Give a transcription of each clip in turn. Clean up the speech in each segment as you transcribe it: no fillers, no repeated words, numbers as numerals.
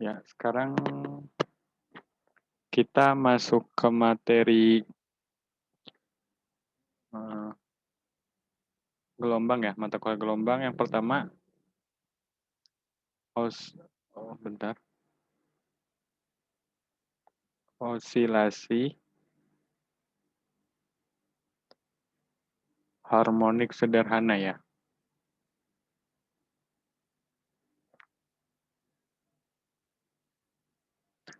Ya, sekarang kita masuk ke materi eh, gelombang ya, mata kuliah gelombang. Yang pertama, bentar, osilasi harmonik sederhana ya.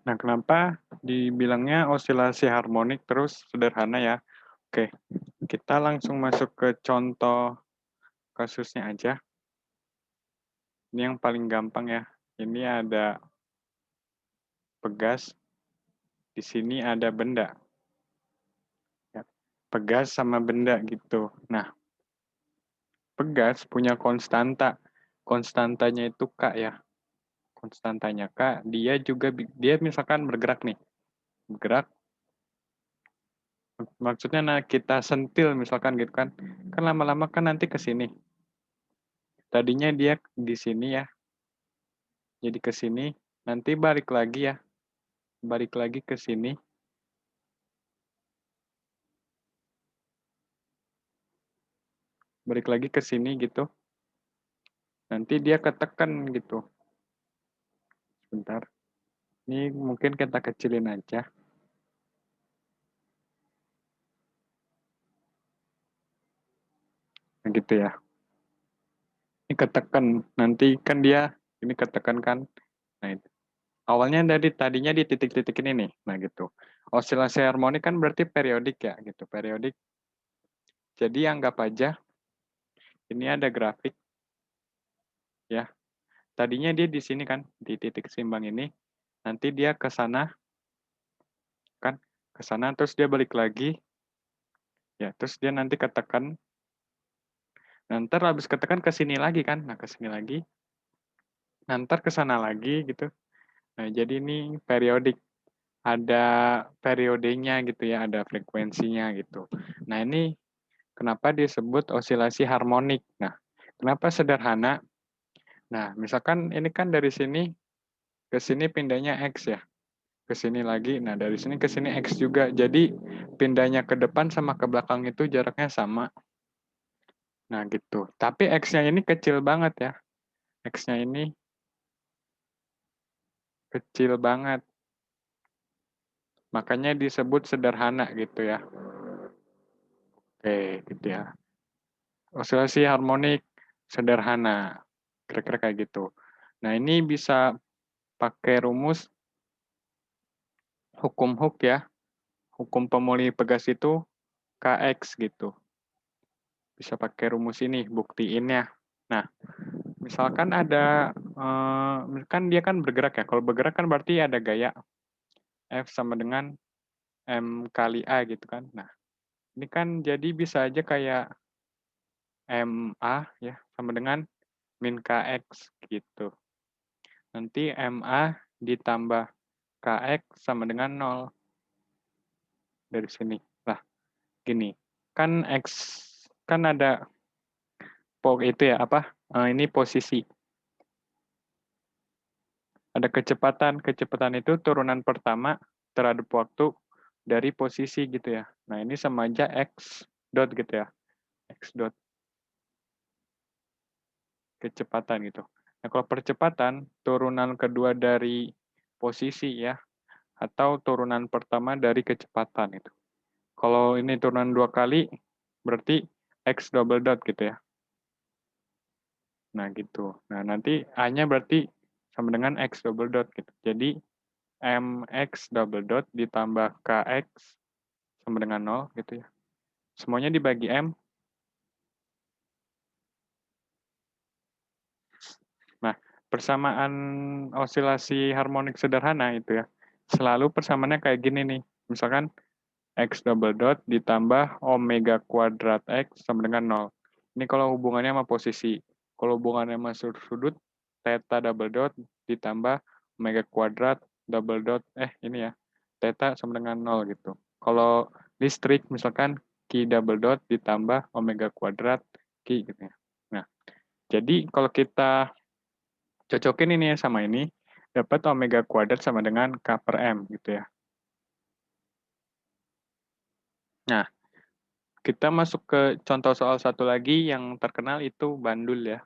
Nah, kenapa dibilangnya osilasi harmonik terus sederhana ya? Oke, kita langsung masuk ke contoh kasusnya aja. Ini yang paling gampang ya. Ini ada pegas, di sini ada benda. Ya, pegas sama benda gitu. Nah, pegas punya konstanta. Konstantanya itu K ya. Konstantanya K, dia misalkan bergerak nih. Bergerak, maksudnya nah kita sentil misalkan gitu kan. Kan lama-lama kan nanti ke sini. Tadinya dia di sini ya. Jadi ke sini, nanti balik lagi ya. Balik lagi ke sini. Balik lagi ke sini gitu. Nanti dia ketekan gitu. Sebentar. Ini mungkin kita kecilin aja. Nah, gitu ya. Ini ketekan. Nanti kan dia ini ketekan kan. Nah, itu. Awalnya tadinya di titik-titik ini nih. Nah, gitu. Osilasi harmonik kan berarti periodik ya, gitu. Periodik. Jadi anggap aja ini ada grafik ya. Tadinya dia di sini kan, di titik seimbang ini. Nanti dia ke sana kan, ke sana terus dia balik lagi. Ya, terus dia nanti ketekan. Nanti habis ketekan ke sini lagi kan. Nah, ke sini lagi. Nanti ke sana lagi gitu. Nah, jadi ini periodik. Ada periodenya gitu ya, ada frekuensinya gitu. Nah, ini kenapa disebut osilasi harmonik. Nah, kenapa sederhana? Nah, misalkan ini kan dari sini ke sini pindahnya X ya. Ke sini lagi. Nah, dari sini ke sini X juga. Jadi, pindahnya ke depan sama ke belakang itu jaraknya sama. Nah, gitu. Tapi X-nya ini kecil banget ya. X-nya ini kecil banget. Makanya disebut sederhana gitu ya. Oke, gitu ya. Osilasi harmonik sederhana. Kira-kira kayak gitu. Nah, ini bisa pakai rumus hukum Hooke ya. Hukum pemuli pegas itu Kx gitu. Bisa pakai rumus ini, buktiinnya. Nah, misalkan ada, kan dia kan bergerak ya. Kalau bergerak kan berarti ada gaya F sama dengan M kali A gitu kan. Nah, ini kan jadi bisa aja kayak MA ya, sama dengan min KX gitu. Nanti MA ditambah KX sama dengan 0 dari sini. Lah, gini. Kan X, kan ada itu ya, apa? Ini posisi. Ada kecepatan. Kecepatan itu turunan pertama terhadap waktu dari posisi gitu ya. Nah, ini sama aja X dot gitu ya. X dot kecepatan gitu. Nah, kalau percepatan, turunan kedua dari posisi ya, atau turunan pertama dari kecepatan itu. Kalau ini turunan 2 kali, berarti X double dot gitu ya. Nah, gitu. Nah, nanti A-nya berarti sama dengan X double dot gitu. Jadi, MX double dot ditambah KX sama dengan 0 gitu ya. Semuanya dibagi M. Nah, persamaan osilasi harmonik sederhana itu ya. Selalu persamaannya kayak gini nih. Misalkan X double dot ditambah omega kuadrat X sama dengan 0. Ini kalau hubungannya sama posisi. Kalau hubungannya sama sudut, theta double dot ditambah omega kuadrat double dot, ini ya, theta sama dengan 0 gitu. Kalau listrik, misalkan Q double dot ditambah omega kuadrat Q gitu ya. Nah, jadi kalau kita cocokin ini sama ini, dapat omega kuadrat sama dengan K per M gitu ya. Nah, kita masuk ke contoh soal satu lagi yang terkenal itu bandul ya.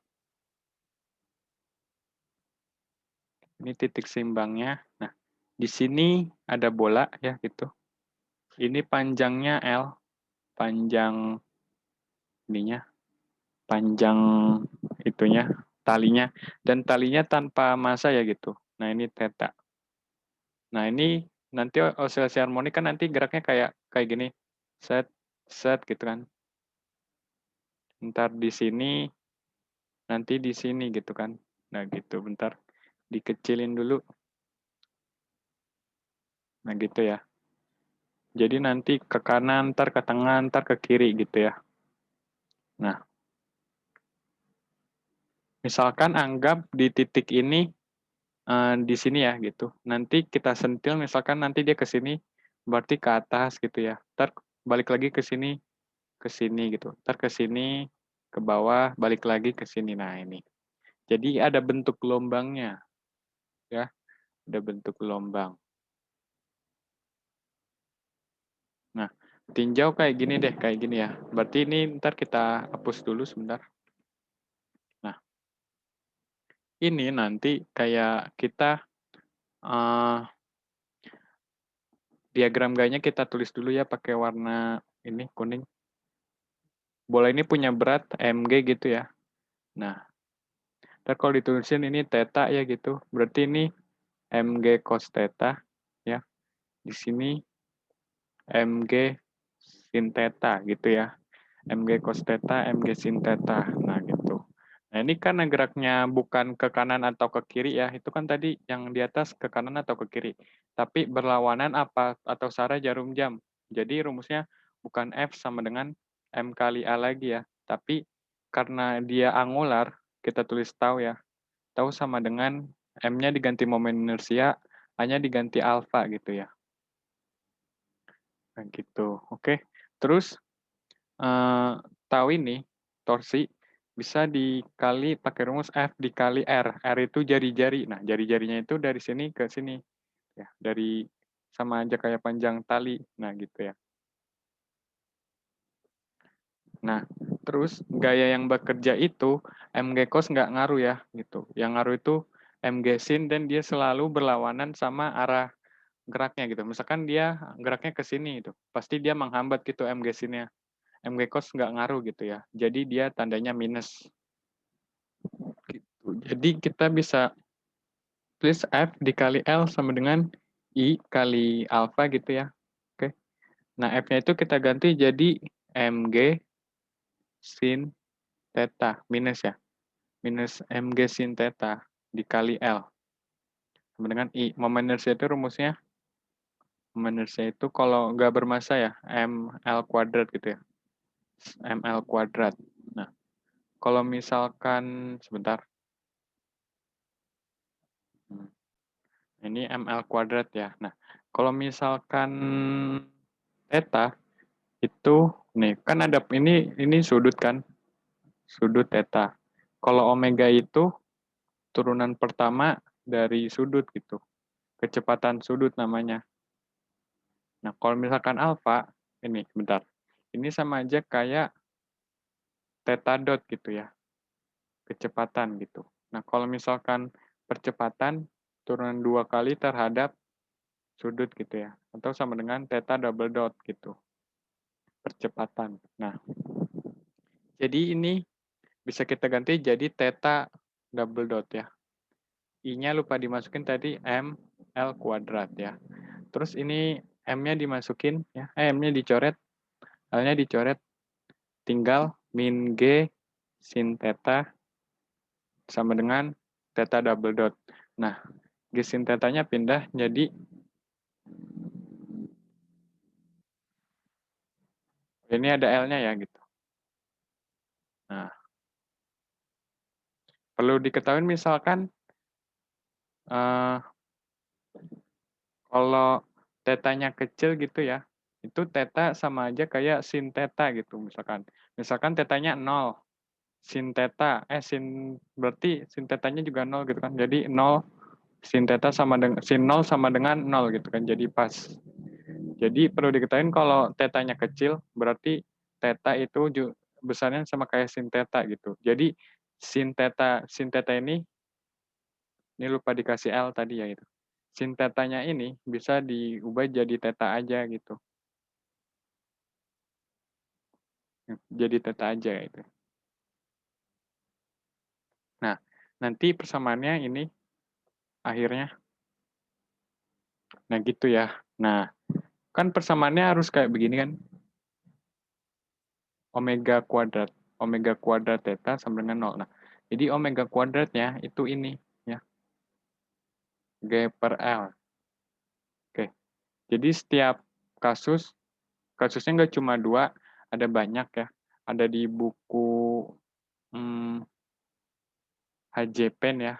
Ini titik seimbangnya. Nah, di sini ada bola ya gitu. Ini panjangnya L, panjang ininya, panjang itunya, talinya, dan talinya tanpa massa ya gitu. Nah, ini theta. Nah, ini nanti oscillasi harmonik kan nanti geraknya kayak gini. Set, set gitu kan. Ntar di sini, nanti di sini gitu kan. Nah, gitu. Bentar. Dikecilin dulu. Nah, gitu ya. Jadi nanti ke kanan, ntar ke tengah, ntar ke kiri gitu ya. Nah, misalkan anggap di titik ini di sini ya gitu. Nanti kita sentil misalkan nanti dia ke sini berarti ke atas gitu ya. Ntar balik lagi ke sini gitu. Ntar ke sini ke bawah, balik lagi ke sini. Nah, ini. Jadi ada bentuk gelombangnya ya. Ada bentuk gelombang. Nah, tinjau kayak gini deh, kayak gini ya. Berarti ini ntar kita hapus dulu sebentar. Nah, ini nanti kayak kita diagram gayanya kita tulis dulu ya pakai warna ini kuning. Bola ini punya berat mg gitu ya. Nah, ntar kalau ditulisin ini theta ya gitu. Berarti ini mg cos theta ya. Di sini mg sin theta gitu ya. Mg cos theta, Mg sin theta. Nah, gitu. Nah, ini karena geraknya bukan ke kanan atau ke kiri ya. Itu kan tadi yang di atas ke kanan atau ke kiri. Tapi berlawanan apa atau searah jarum jam. Jadi rumusnya bukan F sama dengan M kali A lagi ya. Tapi karena dia angular, kita tulis tau ya. Tau sama dengan M-nya diganti momen inersia, A-nya diganti alfa gitu ya. Nah, gitu. Oke. Terus tahu ini, torsi, bisa dikali pakai rumus F dikali R. R itu jari-jari. Nah, jari-jarinya itu dari sini ke sini. Ya, dari sama aja kayak panjang tali. Nah, gitu ya. Nah, terus gaya yang bekerja itu, MG cos nggak ngaruh ya, gitu. Yang ngaruh itu MG sin dan dia selalu berlawanan sama arah geraknya gitu. Misalkan dia geraknya ke sini itu, pasti dia menghambat gitu MG sinnya. MG cos nggak ngaruh gitu ya. Jadi dia tandanya minus. Gitu. Jadi kita bisa tulis F dikali L sama dengan I kali alfa gitu ya. Oke. Nah, F-nya itu kita ganti jadi MG sin theta minus ya. Minus MG sin theta dikali L sama dengan I. Momen inersia itu rumusnya, momen inersia itu kalau nggak bermassa ya, ML kuadrat gitu ya. ML kuadrat. Nah, kalau misalkan, sebentar. Hmm. Ini ML kuadrat ya. Nah, kalau misalkan theta itu nih kan ada ini sudut kan, sudut theta. Kalau omega itu turunan pertama dari sudut gitu, kecepatan sudut namanya. Nah, kalau misalkan alfa ini bentar. Ini sama aja kayak theta dot gitu ya, kecepatan gitu. Nah, kalau misalkan percepatan turunan 2 kali terhadap sudut gitu ya, atau sama dengan theta double dot gitu, percepatan. Nah, jadi ini bisa kita ganti jadi theta double dot ya. I-nya lupa dimasukin tadi M L kuadrat ya. Terus ini M-nya dimasukin ya, M-nya dicoret, L-nya dicoret, tinggal min G sin theta sama dengan theta double dot. Nah, G sin theta-nya pindah jadi ini ada L-nya ya gitu. Nah, perlu diketahui misalkan eh, kalau tetanya kecil gitu ya, itu theta sama aja kayak sin theta gitu misalkan. Misalkan tetanya 0, sin theta, sin berarti sin tetanya juga 0 gitu kan. Jadi 0 sin theta sama dengan sin 0 sama dengan 0 gitu kan. Jadi pas. Jadi perlu diketahui kalau tetanya kecil berarti theta itu besarnya sama kayak sin theta gitu. Jadi sin theta ini lupa dikasih L tadi ya itu. Sin tetanya ini bisa diubah jadi theta aja gitu. Jadi theta aja itu. Nah, nanti persamaannya ini akhirnya. Nah, gitu ya. Nah, kan persamaannya harus kayak begini kan. Omega kuadrat theta sama dengan 0. Nah, jadi omega kuadratnya itu ini ya. G per L. Oke. Jadi setiap kasusnya nggak cuma 2, ada banyak ya. Ada di buku HJPen ya.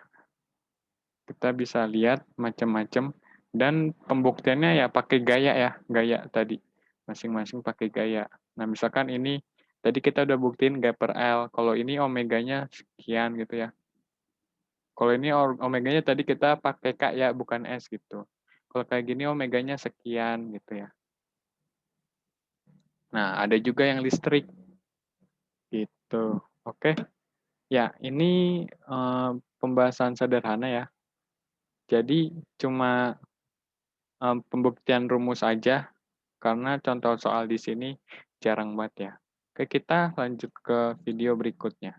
Kita bisa lihat macam-macam dan pembuktiannya ya pakai gaya ya, gaya tadi. Masing-masing pakai gaya. Nah, misalkan ini tadi kita udah buktiin G per L. Kalau ini omeganya sekian gitu ya. Kalau ini omeganya tadi kita pakai K ya, bukan S gitu. Kalau kayak gini omeganya sekian gitu ya. Nah, ada juga yang listrik gitu. Oke. Ya, ini pembahasan sederhana ya. Jadi cuma pembuktian rumus aja karena contoh soal di sini jarang banget ya. Oke, kita lanjut ke video berikutnya.